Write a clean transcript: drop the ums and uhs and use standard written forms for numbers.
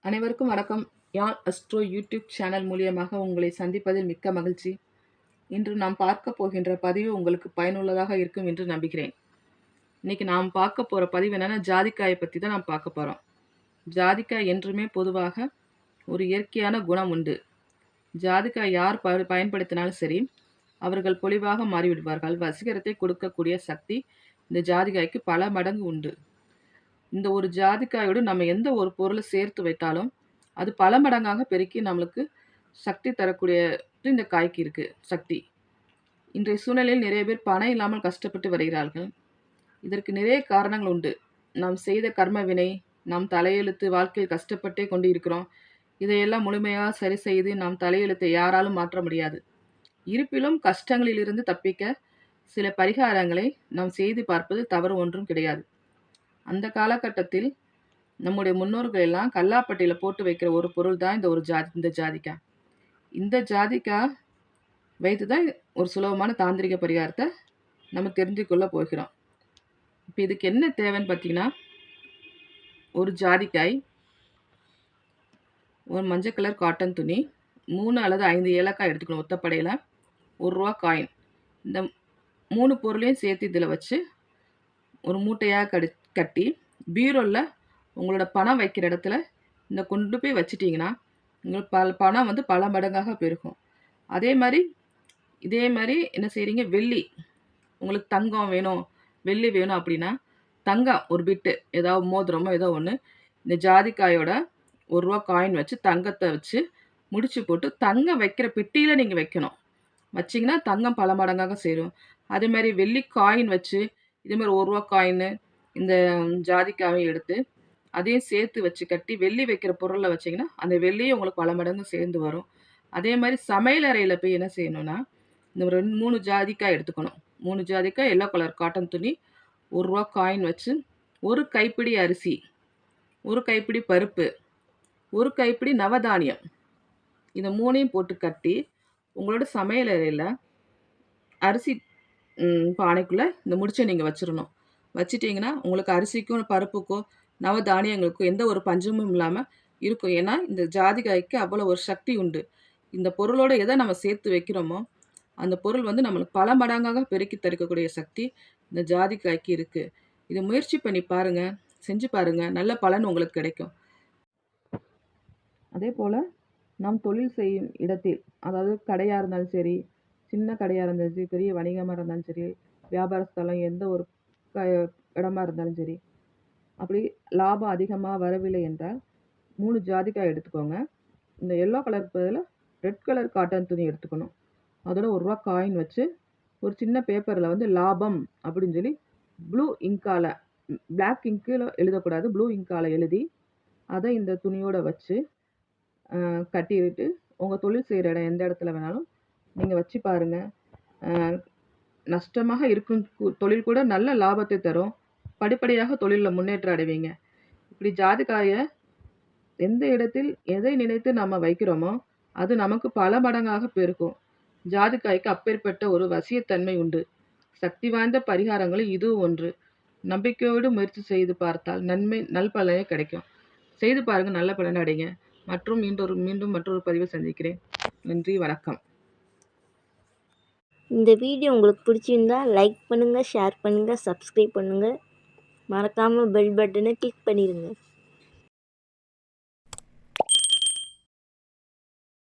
அனைவருக்கும் வணக்கம். யாழ் astro YouTube channel மூலியமாக உங்களை சந்திப்பதில் மிக்க மகிழ்ச்சி. இன்று நாம் பார்க்க போகின்ற பதிவு உங்களுக்கு பயனுள்ளதாக இருக்கும் என்று நம்புகிறேன். இன்னைக்கு நாம் பார்க்க போகிற பதிவு என்னென்னா, ஜாதிக்காயை பற்றி தான் நாம் பார்க்க போகிறோம். ஜாதிக்காய் என்றுமே பொதுவாக ஒரு இயற்கையான குணம் உண்டு. ஜாதிக்காய் யார் பயன்படுத்தினாலும் சரி, அவர்கள் பொலிவாக மாறிவிடுவார்கள். வசீகரத்தை கொடுக்கக்கூடிய சக்தி இந்த ஜாதிக்காய்க்கு பல மடங்கு உண்டு. இந்த ஒரு ஜாதிக்காயோடு நம்ம எந்த ஒரு பொருளை சேர்த்து வைத்தாலும் அது பல மடங்காக பெருக்கி நம்மளுக்கு சக்தி தரக்கூடிய இந்த காய்க்கு இருக்குது சக்தி. இன்றைய சூழ்நிலையில் நிறைய பேர் பணம் இல்லாமல் கஷ்டப்பட்டு வருகிறார்கள். இதற்கு நிறைய காரணங்கள் உண்டு. நாம் செய்த கர்ம வினை, நாம் தலையெழுத்து வாழ்க்கையில் கஷ்டப்பட்டே கொண்டு இருக்கிறோம். இதையெல்லாம் முழுமையாக சரி செய்து நாம் தலையெழுத்தை யாராலும் மாற்ற முடியாது. இருப்பிலும் கஷ்டங்களிலிருந்து தப்பிக்க சில பரிகாரங்களை நாம் செய்து பார்ப்பது தவறு ஒன்றும் கிடையாது. அந்த காலகட்டத்தில் நம்முடைய முன்னோர்கள் எல்லாம் கல்லாப்பட்டியில் போட்டு வைக்கிற ஒரு பொருள் தான் இந்த ஜாதிக்காய். இந்த ஜாதிக்காய் வைத்து தான் ஒரு சுலபமான தாந்திரிக பரிகாரத்தை நம்ம தெரிஞ்சு கொள்ள போகிறோம். இப்போ இதுக்கு என்ன தேவைன்னு பார்த்தீங்கன்னா, ஒரு ஜாதிக்காய், ஒரு மஞ்சள் கலர் காட்டன் துணி, 3 அல்லது 5 ஏலக்காய் எடுத்துக்கணும். ஒத்தப்படையில் ₹1 காயின். இந்த 3 பொருளையும் சேர்த்து இதில் வச்சு ஒரு மூட்டையாக கட்டி பீரோவில் உங்களோட பணம் வைக்கிற இடத்துல இந்த கொண்டு போய் வச்சிட்டிங்கன்னா உங்களுக்கு பணம் வந்து பல மடங்காக பெருகும். இதே மாதிரி என்ன செய்கிறீங்க, வெள்ளி, உங்களுக்கு தங்கம் வேணும், வெள்ளி வேணும் அப்படின்னா தங்கம் ஒரு பிட்டு, ஏதாவது மோதிரமோ ஏதோ ஒன்று, இந்த ஜாதிக்காயோட ₹1 காயின் வச்சு தங்கத்தை வச்சு முடிச்சு போட்டு தங்கம் வைக்கிற பெட்டியில் நீங்கள் வைக்கணும். வச்சிங்கன்னா தங்கம் பல மடங்காக சேரும். அதே மாதிரி வெள்ளி காயின் வச்சு இதேமாதிரி ₹1 காயின் இந்த ஜாதிக்காயை எடுத்து அதையும் சேர்த்து வச்சு கட்டி வெள்ளி வைக்கிற பொருளில் வச்சிங்கன்னா அந்த வெள்ளியும் உங்களுக்கு பல மடங்கு சேர்ந்து வரும். அதே மாதிரி சமையல் அறையில் போய் என்ன செய்யணும்னா, இந்த 3 ஜாதிக்காய் எடுத்துக்கணும். 3 ஜாதிக்காய், எல்லோ கலர் காட்டன் துணி, ₹1 காயின் வச்சு, ஒரு கைப்பிடி அரிசி, ஒரு கைப்பிடி பருப்பு, ஒரு கைப்பிடி நவதானியம், இந்த 3ஐயும் போட்டு கட்டி உங்களோட சமையல் அறையில் அரிசி பானைக்குள்ளே இந்த முடிச்சை நீங்கள் வச்சிடணும். வச்சிட்டிங்கன்னா உங்களுக்கு அரிசிக்கும் பருப்புக்கோ நவதானியங்களுக்கும் எந்த ஒரு பஞ்சமும் இல்லாமல் இருக்கும். ஏன்னா இந்த ஜாதிக்காய்க்கு அவ்வளோ ஒரு சக்தி உண்டு. இந்த பொருளோட எதை நம்ம சேர்த்து வைக்கிறோமோ அந்த பொருள் வந்து நம்மளுக்கு பல மடங்காக பெருக்கி தடுக்கக்கூடிய சக்தி இந்த ஜாதிக்காய்க்கு இருக்குது. இதை முயற்சி பண்ணி பாருங்கள், செஞ்சு பாருங்கள், நல்ல பலன் உங்களுக்கு கிடைக்கும். அதே போல் நாம் தொழில் செய்யும் இடத்தில், அதாவது கடையாக இருந்தாலும் சரி, சின்ன கடையாக இருந்தாலும் சரி, பெரிய வணிகமாக இருந்தாலும் சரி, வியாபார ஸ்தலம் எந்த ஒரு இடமா இருந்தாலும் சரி, அப்படி லாபம் அதிகமாக வரவில்லை என்றால் 3 ஜாதிக்காய் எடுத்துக்கோங்க. இந்த எல்லோ கலர் பதில் ரெட் கலர் காட்டன் துணி எடுத்துக்கணும். அதோட ₹1 காயின் வச்சு ஒரு சின்ன பேப்பரில் வந்து லாபம் அப்படின்னு சொல்லி ப்ளூ இங்கால், பிளாக் இங்கில் எழுதக்கூடாது, ப்ளூ இங்கால் எழுதி அதை இந்த துணியோடு வச்சு கட்டிவிட்டு உங்கள் தொழில் செய்கிற இடம் எந்த இடத்துல வேணாலும் நீங்கள் வச்சு பாருங்கள். நஷ்டமாக இருக்கும் தொழில் கூட நல்ல லாபத்தை தரும். படிப்படியாக தொழிலில் முன்னேற்றம் அடைவீங்க. இப்படி ஜாதிக்காயை எந்த இடத்தில் எதை நினைத்து நம்ம வைக்கிறோமோ அது நமக்கு பல மடங்காக பெருக்கும். ஜாதிக்காய்க்கு அப்பேற்பட்ட ஒரு வசியத்தன்மை உண்டு. சக்தி வாய்ந்த பரிகாரங்களில் இதுவும் ஒன்று. நம்பிக்கையோடு முயற்சி செய்து பார்த்தால் நல்பலனே கிடைக்கும். செய்து பாருங்கள், நல்ல பலன் அடைங்க. மீண்டும் மற்றொரு பதிவை சந்திக்கிறேன். நன்றி, வணக்கம். இந்த வீடியோ உங்களுக்கு பிடிச்சிருந்தா லைக் பண்ணுங்கள், ஷேர் பண்ணுங்கள், சப்ஸ்கிரைப் பண்ணுங்கள். மறக்காமல் பெல் பட்டனை கிளிக் பண்ணிடுங்க.